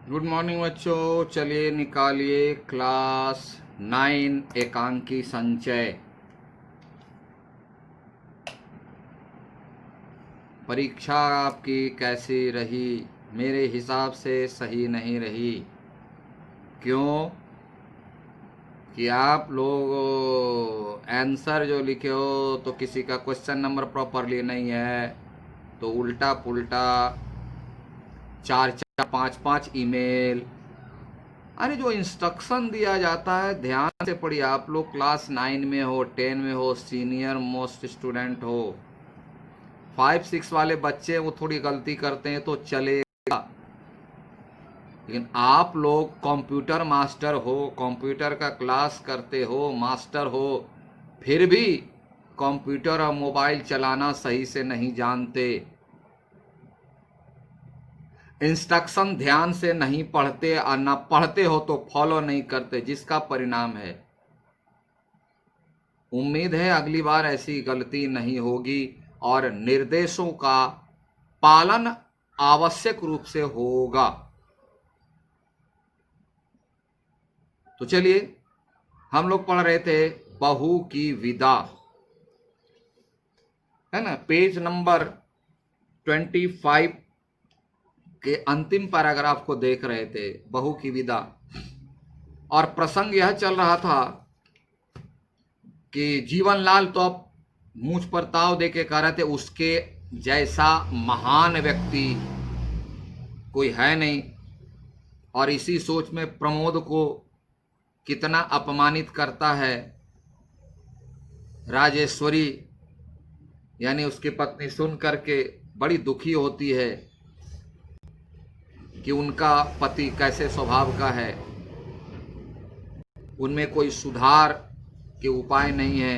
Good morning बच्चों। चलिए निकालिए क्लास 9 एकांकी संचय। परीक्षा आपकी कैसी रही? मेरे हिसाब से सही नहीं रही। क्यों? कि आप लोग आंसर जो लिखे हो तो किसी का क्वेश्चन नंबर प्रॉपरली नहीं है, तो उल्टा पुल्टा 4-4 5-5 ईमेल। अरे जो इंस्ट्रक्शन दिया जाता है ध्यान से पढ़िए। आप लोग क्लास 9 में हो, 10 में हो, सीनियर मोस्ट स्टूडेंट हो। 5-6 वाले बच्चे वो थोड़ी गलती करते हैं तो चलेगा, लेकिन आप लोग कंप्यूटर मास्टर हो, कंप्यूटर का क्लास करते हो, मास्टर हो, फिर भी कंप्यूटर और मोबाइल चलाना सही से नहीं जानते, इंस्ट्रक्शन ध्यान से नहीं पढ़ते और ना पढ़ते हो तो फॉलो नहीं करते, जिसका परिणाम है। उम्मीद है अगली बार ऐसी गलती नहीं होगी और निर्देशों का पालन आवश्यक रूप से होगा। तो चलिए, हम लोग पढ़ रहे थे बहू की विदा, है ना। पेज नंबर 25 के अंतिम पैराग्राफ को देख रहे थे, बहू की विदा। और प्रसंग यह चल रहा था कि जीवनलाल तो अब मूंछ पर ताव दे के कह रहे थे उसके जैसा महान व्यक्ति कोई है नहीं, और इसी सोच में प्रमोद को कितना अपमानित करता है राजेश्वरी, यानी उसकी पत्नी, सुन करके बड़ी दुखी होती है कि उनका पति कैसे स्वभाव का है, उनमें कोई सुधार के उपाय नहीं है।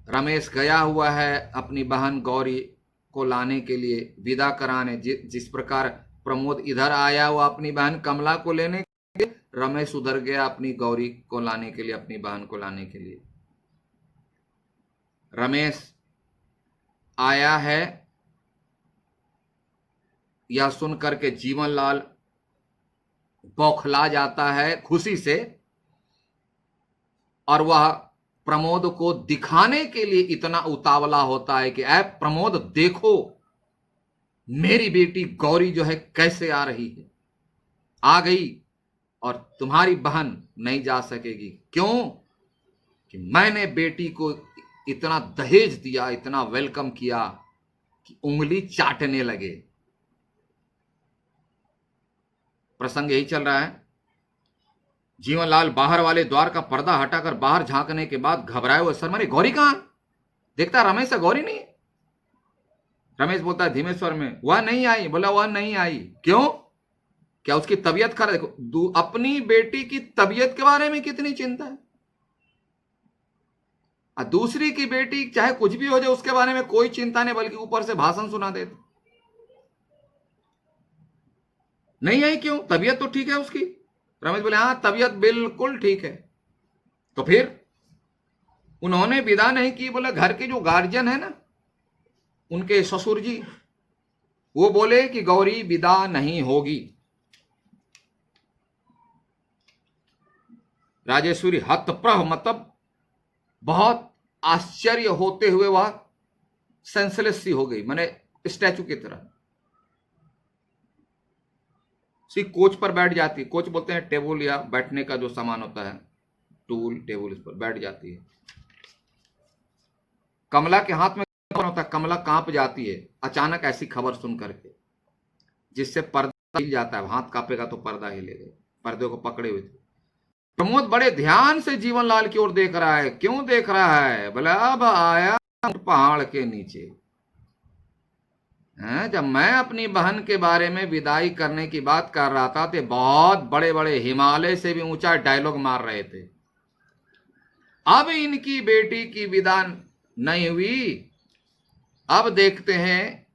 रमेश गया हुआ है अपनी बहन गौरी को लाने के लिए, विदा कराने। जिस प्रकार प्रमोद इधर आया हुआ अपनी बहन कमला को लेने के लिए, रमेश उधर गया अपनी गौरी को लाने के लिए, अपनी बहन को लाने के लिए। रमेश आया है यह सुन करके जीवनलाल बौखला जाता है खुशी से, और वह प्रमोद को दिखाने के लिए इतना उतावला होता है कि ऐ प्रमोद देखो, मेरी बेटी गौरी जो है कैसे आ रही है, आ गई, और तुम्हारी बहन नहीं जा सकेगी। क्यों? कि मैंने बेटी को इतना दहेज दिया, इतना वेलकम किया कि उंगली चाटने लगे। प्रसंग यही चल रहा है। जीवनलाल बाहर वाले द्वार का पर्दा हटाकर बाहर झांकने के बाद घबराए हुए सर मारे, गौरी कहां? देखता रमेश से गौरी नहीं। रमेश बोलता है धीमे स्वर में, वह नहीं आई। बोला वह नहीं आई। क्यों? क्या उसकी तबीयत खराब? देखो, अपनी बेटी की तबीयत के बारे में कितनी चिंता है, और दूसरी की बेटी चाहे कुछ भी हो जाए उसके बारे में कोई चिंता नहीं, बल्कि ऊपर से भाषण सुना देते। नहीं आई क्यों? तबीयत तो ठीक है उसकी। रमेश बोले हाँ तबीयत बिल्कुल ठीक है। तो फिर उन्होंने विदा नहीं की। बोले घर के जो गार्जियन है ना, उनके ससुर जी, वो बोले कि गौरी विदा नहीं होगी। राजेश्वरी हतप्रभ, मतलब बहुत आश्चर्य होते हुए वह सेंसलेस सी हो गई, माने स्टैचू की तरह। सी कोच पर बैठ जाती। कोच बोलते हैं टेबल या बैठने का जो सामान होता है, टूल, टेबल, इस पर बैठ जाती है। कमला के हाथ में कौन होता है? कमला कांप जाती है अचानक ऐसी खबर सुन करके, जिससे पर्दा हिल जाता है। हाथ कांपेगा तो पर्दा हिलेगा। पर्दे को पकड़े हुए थे। प्रमोद बड़े ध्यान से जीवनलाल की ओर देख रहा है। क्यों देख रहा है? बोला अब आया पहाड़ के नीचे। जब मैं अपनी बहन के बारे में विदाई करने की बात कर रहा था तो बहुत बड़े बड़े हिमालय से भी ऊंचा डायलॉग मार रहे थे। अब इनकी बेटी की विदा नहीं हुई, अब देखते हैं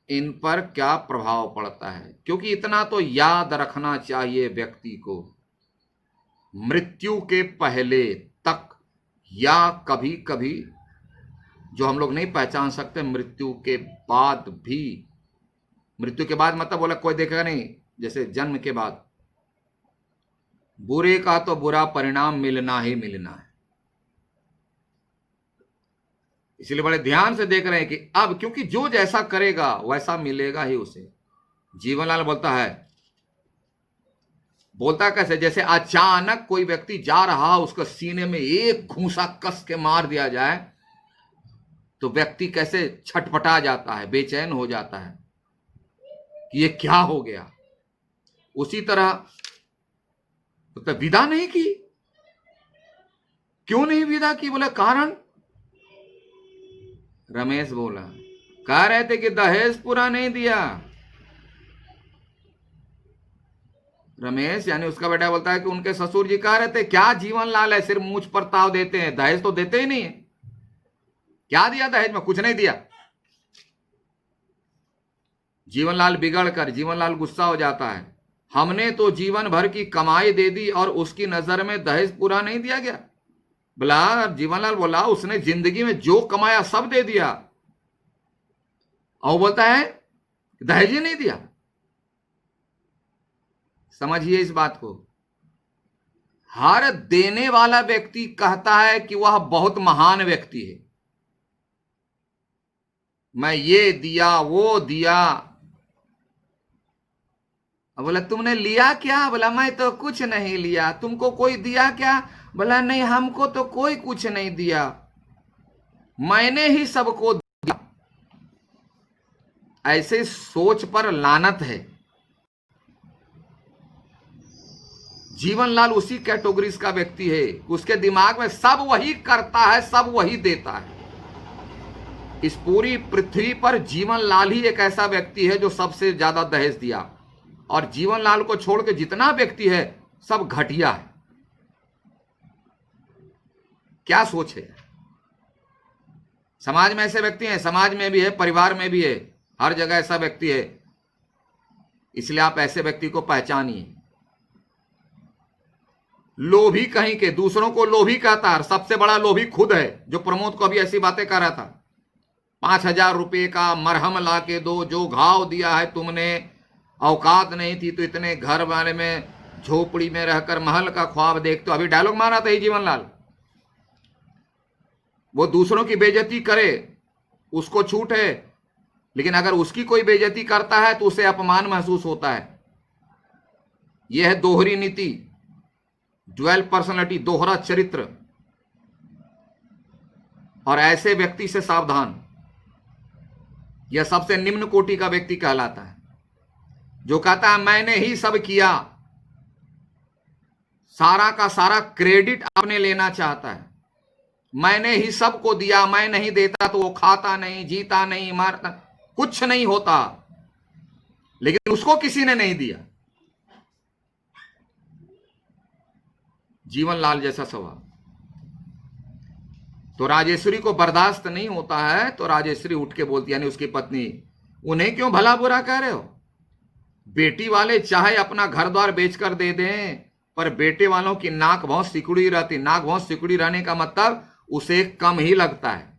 इन पर क्या प्रभाव पड़ता है। क्योंकि इतना तो याद रखना चाहिए व्यक्ति को, मृत्यु के पहले तक या कभी कभी जो हम लोग नहीं पहचान सकते, मृत्यु के बाद भी। मृत्यु के बाद मतलब बोला कोई देखेगा नहीं, जैसे जन्म के बाद, बुरे का तो बुरा परिणाम मिलना ही मिलना है। इसलिए बड़े ध्यान से देख रहे हैं कि अब, क्योंकि जो जैसा करेगा वैसा मिलेगा ही उसे। जीवनलाल बोलता कैसे, जैसे अचानक कोई व्यक्ति जा रहा, उसका सीने में एक घूंसा कस के मार दिया जाए तो व्यक्ति कैसे छटपटा जाता है, बेचैन हो जाता है कि ये क्या हो गया। उसी तरह तो विदा नहीं की। क्यों नहीं विदा की? बोला कारण, रमेश बोला, कह रहे थे कि दहेज पूरा नहीं दिया। रमेश यानी उसका बेटा बोलता है कि उनके ससुर जी कह रहे थे, क्या जीवनलाल है, सिर्फ मूंछ पर ताव देते हैं, दहेज तो देते ही नहीं है। क्या दिया दहेज में? कुछ नहीं दिया। जीवनलाल बिगड़कर, जीवनलाल गुस्सा हो जाता है, हमने तो जीवन भर की कमाई दे दी और उसकी नजर में दहेज पूरा नहीं दिया गया। बोला, जीवनलाल बोला, उसने जिंदगी में जो कमाया सब दे दिया, और बोलता है दहेज ही नहीं दिया। समझिए इस बात को। हर देने वाला व्यक्ति कहता है कि वह बहुत महान व्यक्ति है, मैं ये दिया वो दिया। अब बोला, तुमने लिया क्या? बोला, मैं तो कुछ नहीं लिया। तुमको कोई दिया क्या? बोला, नहीं, हमको तो कोई कुछ नहीं दिया, मैंने ही सबको दिया। ऐसे सोच पर लानत है। जीवनलाल उसी कैटेगरीज का व्यक्ति है, उसके दिमाग में सब वही करता है, सब वही देता है। इस पूरी पृथ्वी पर जीवनलाल ही एक ऐसा व्यक्ति है जो सबसे ज्यादा दहेज दिया, और जीवनलाल को छोड़ के जितना व्यक्ति है सब घटिया है। क्या सोच है? समाज में ऐसे व्यक्ति हैं, समाज में भी है, परिवार में भी है, हर जगह ऐसा व्यक्ति है। इसलिए आप ऐसे व्यक्ति को पहचानिए। लोभी कहीं के, दूसरों को लोभी कहता है, सबसे बड़ा लोभी खुद है, जो प्रमोद को अभी ऐसी बातें कर रहा था। 5,000 रुपये का मरहम ला के दो, जो घाव दिया है तुमने, औकात नहीं थी तो इतने घर वाले में झोपड़ी में रहकर महल का ख्वाब देखते हो। अभी डायलॉग मारा था ही जीवनलाल। वो दूसरों की बेइज्जती करे उसको छूट है, लेकिन अगर उसकी कोई बेइज्जती करता है तो उसे अपमान महसूस होता है। यह है दोहरी नीति, ड्वेल पर्सनालिटी, दोहरा चरित्र। और ऐसे व्यक्ति से सावधान। यह सबसे निम्न कोटि का व्यक्ति कहलाता है, जो कहता है मैंने ही सब किया, सारा का सारा क्रेडिट अपने लेना चाहता है। मैंने ही सबको दिया, मैं नहीं देता तो वो खाता नहीं, जीता नहीं, मारता, कुछ नहीं होता, लेकिन उसको किसी ने नहीं दिया। जीवनलाल जैसा स्वभाव। तो राजेश्वरी को बर्दाश्त नहीं होता है, तो राजेश्वरी उठ के बोलती, यानी उसकी पत्नी, उन्हें क्यों भला बुरा कह रहे हो? बेटी वाले चाहे अपना घर द्वार बेचकर दे दें, पर बेटे वालों की नाक बहुत सिकुड़ी रहती। नाक बहुत सिकुड़ी रहने का मतलब उसे कम ही लगता है।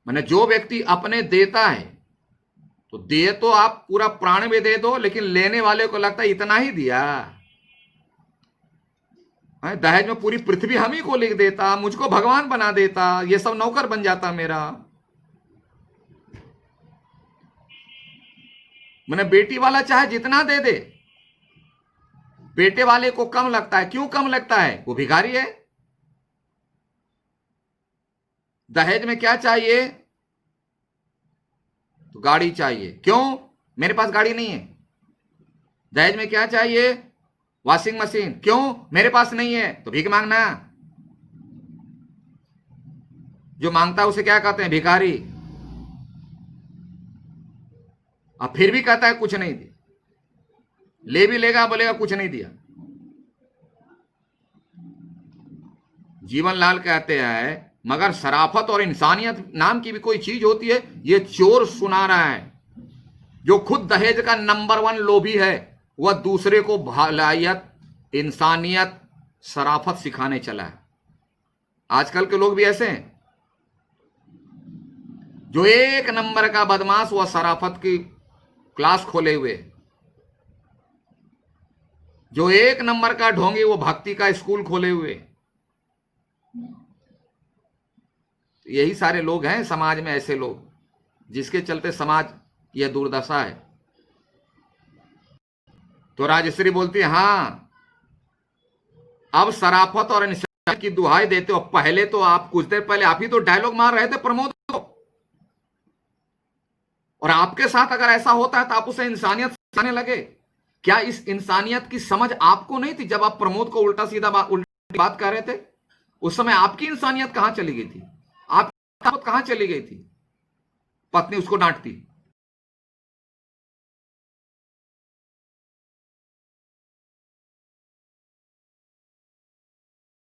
माने जो व्यक्ति अपने देता है तो दे तो आप पूरा प्राण भी दे दो, लेकिन लेने वाले को लगता है इतना ही दिया। दहेज में पूरी पृथ्वी हम ही को लिख देता, मुझको भगवान बना देता, ये सब नौकर बन जाता मेरा। मैंने बेटी वाला चाहे जितना दे दे, बेटे वाले को कम लगता है। क्यों कम लगता है? वो भिखारी है। दहेज में क्या चाहिए? तो गाड़ी चाहिए। क्यों? मेरे पास गाड़ी नहीं है। दहेज में क्या चाहिए? Washing machine. क्यों? मेरे पास नहीं है। तो भीख मांगना। जो मांगता है उसे क्या कहते हैं? भिखारी। अब फिर भी कहता है कुछ नहीं दिया। ले भी लेगा, बोलेगा कुछ नहीं दिया। जीवनलाल कहते हैं, मगर शराफत और इंसानियत नाम की भी कोई चीज होती है। ये चोर सुना रहा है, जो खुद दहेज का नंबर 1 लोभी है, वह दूसरे को भलायत, इंसानियत, शराफत सिखाने चला है। आजकल के लोग भी ऐसे हैं। जो 1 नंबर का बदमाश, वह शराफत की क्लास खोले हुए। जो एक नंबर का ढोंगी वो भक्ति का स्कूल खोले हुए। यही सारे लोग हैं समाज में, ऐसे लोग जिसके चलते समाज की यह दुर्दशा है। तो राजश्री बोलती है, हाँ अब शराफत और इंसानियत की दुहाई देते हो। पहले तो आप कुछ देर पहले आप ही तो डायलॉग मार रहे थे प्रमोद को, और आपके साथ अगर ऐसा होता है तो आप उसे इंसानियत सिखाने लगे। क्या इस इंसानियत की समझ आपको नहीं थी जब आप प्रमोद को उल्टा सीधा उल्टी बात कर रहे थे? उस समय आपकी इंसानियत कहां चली गई थी? आप कहां चली गई थी? पत्नी उसको डांटती,